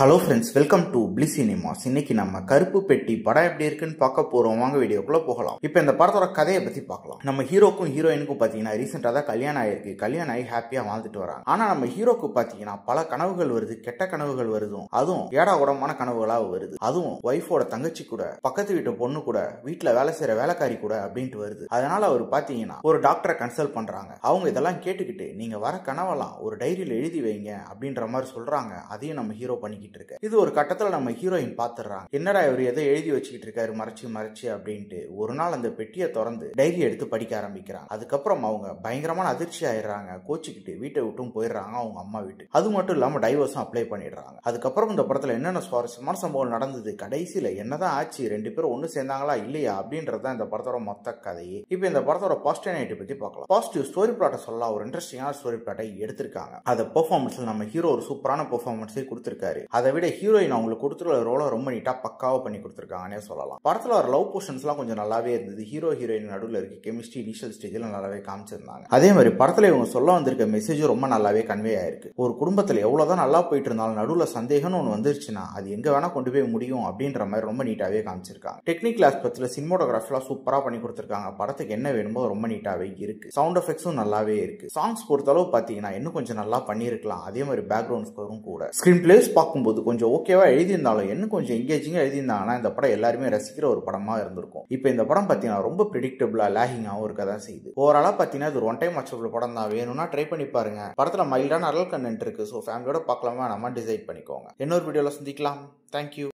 Hello friends, welcome to bliss cinemas. இன்னைக்கு நம்ம கருப்பு பெட்டி படம் எப்படி இருக்குன்னு பார்க்க போறோம். வாங்க வீடியோக்குள்ள போகலாம். இப்போ இந்த படத்தோட கதையை பத்தி பார்க்கலாம். நம்ம ஹீரோக்கும் ஹீரோயினுக்கும் பாத்தீங்கன்னா ரீசெண்டா தான் கல்யாணம் ஆயிருக்கு. கல்யாணம் ஆகி ஹாப்பியா வாழ்ந்துட்டு வராங்க. ஆனா நம்ம ஹீரோக்கு பாத்தீங்கன்னா பல கனவுகள் வருது, கெட்ட கனவுகள் வருதும், அதுவும் ஏடா உடமான கனவுகளா வருது. அதுவும் ஒய்ஃபோட தங்கச்சி கூட, பக்கத்து வீட்டு பொண்ணு கூட, வீட்டுல வேலை செய்யற வேலைக்காரி கூட அப்படின்ட்டு வருது. அதனால அவர் பாத்தீங்கன்னா ஒரு டாக்டரை கன்சல்ட் பண்றாங்க. அவங்க இதெல்லாம் கேட்டுக்கிட்டு நீங்க வர கனவெல்லாம் ஒரு டைரியில எழுதி வைங்க அப்படின்ற மாதிரி சொல்றாங்க. அதையும் நம்ம ஹீரோ பண்ணிக்கிட்டு இருக்கு. இது ஒரு கட்டத்துல நம்ம ஹீரோயின் பாத்துறாங்க. என்னடா இவர் எதை எழுதி வச்சுக்கிட்டு இருக்காரு மறைச்சு அப்படின்ட்டு. ஒரு நாள் அந்த பெட்டியை திறந்து டைரி எடுத்து படிக்க ஆரம்பிக்கிறாங்க. அதுக்கப்புறம் அவங்க பயங்கரமான அதிர்ச்சி ஆயிடுறாங்க. கோச்சிக்கிட்டு வீட்டை விட்டும் போயிடுறாங்க அவங்க அம்மா வீட்டு. அது மட்டும் இல்லாம டைவர்ஸும் அப்ளை பண்ணிடுறாங்க. அதுக்கப்புறம் இந்த படத்துல என்னென்ன சுவாரஸ்யமான சம்பவம் நடந்தது, கடைசியில என்னதான் ஆச்சு, ரெண்டு பேரும் ஒண்ணு சேர்ந்தாங்களா இல்லையா அப்படின்றத இந்த படத்தோட மொத்த கதையே. இப்போ இந்த படத்தோட பாசிட்டிவ் நெகட்டிவ் பத்தி பார்க்கலாம். பாசிட்டிவ் ஸ்டோரி பிளாட்டை சொல்லலாம். ஒரு இன்ட்ரெஸ்டிங்கான ஸ்டோரி பிளாட்டை எடுத்திருக்காங்க. அதை பெர்ஃபார்மன்ஸ்ல நம்ம ஹீரோ ஒரு சூப்பரான பெர்ஃபார்மன்ஸே கொடுத்திருக்காரு. அதை விட ஹீரோயின் அவங்களுக்கு கொடுத்துருக்க ரோலை ரொம்ப நீட்டா பக்காவா பண்ணி கொடுத்துருக்காங்கன்னே சொல்லலாம். படத்துல ஒரு லவ் போர்ஷன்ஸ் எல்லாம் கொஞ்சம் நல்லாவே இருந்தது. ஹீரோ ஹீரோயின் நடுவில் இருக்க கெமிஸ்ட்ரி இனிஷியல் ஸ்டேஜ்ல நல்லாவே காமிச்சிருந்தாங்க. அதே மாதிரி படத்துல இவங்க சொல்ல வந்திருக்க மெசேஜும் ரொம்ப நல்லாவே கன்வே ஆயிருக்கு. ஒரு குடும்பத்துல எவ்வளவுதான் நல்லா போயிட்டு இருந்தாலும் நடுவில் சந்தேகம்னு ஒன்று வந்துருச்சுன்னா அது எங்க வேணா கொண்டு போய் முடியும் அப்படின்ற மாதிரி ரொம்ப நீட்டாவே காமிச்சிருக்காங்க. டெக்னிக்கல் ஆஸ்பெக்ட்ல சினிமோட்டோகிராஃபிலாம் சூப்பரா பண்ணி கொடுத்துருக்காங்க. படத்துக்கு என்ன வேணுமோ ரொம்ப நீட்டாவே இருக்கு. சவுண்ட் எஃபெக்ட்ஸும் நல்லாவே இருக்கு. சாங்ஸ் பொறுத்தளவு பாத்தீங்கன்னா இன்னும் கொஞ்சம் நல்லா பண்ணிருக்கலாம். அதே மாதிரி பேக்ரவுண்ட் ஸ்கோரும் கூட. ஸ்கிரீன் பிளேஸ் பார்க்கும்போது கொஞ்சம் ஓகேவா எழுதியிருந்தாலும் இன்னும் கொஞ்சம் எங்கேஜிங்கா எழுதியிருந்தாங்கன்னா இந்த படம் எல்லாருமே ரசிக்கிற ஒரு படமா இருந்திருக்கும். இப்போ இந்த படம் பாத்தீங்கன்னா ரொம்ப பிரெடிக்டபிளா லேகிங்காகவும் இருக்கதான் செய்யுது. ஓவராலா பாத்தீங்கன்னா இது ஒன் டைம் வாட்சபிள் படம் தான். வேணும்னா ட்ரை பண்ணி பாருங்க. படத்துல மைல்டான அடல்ட் கண்டென்ட் இருக்கு. ஸோ ஃபேமிலியோட பார்க்கலாமா நம்ம டிசைட் பண்ணிக்கோங்க. இன்னொரு வீடியோல சந்திக்கலாம். தேங்க்யூ.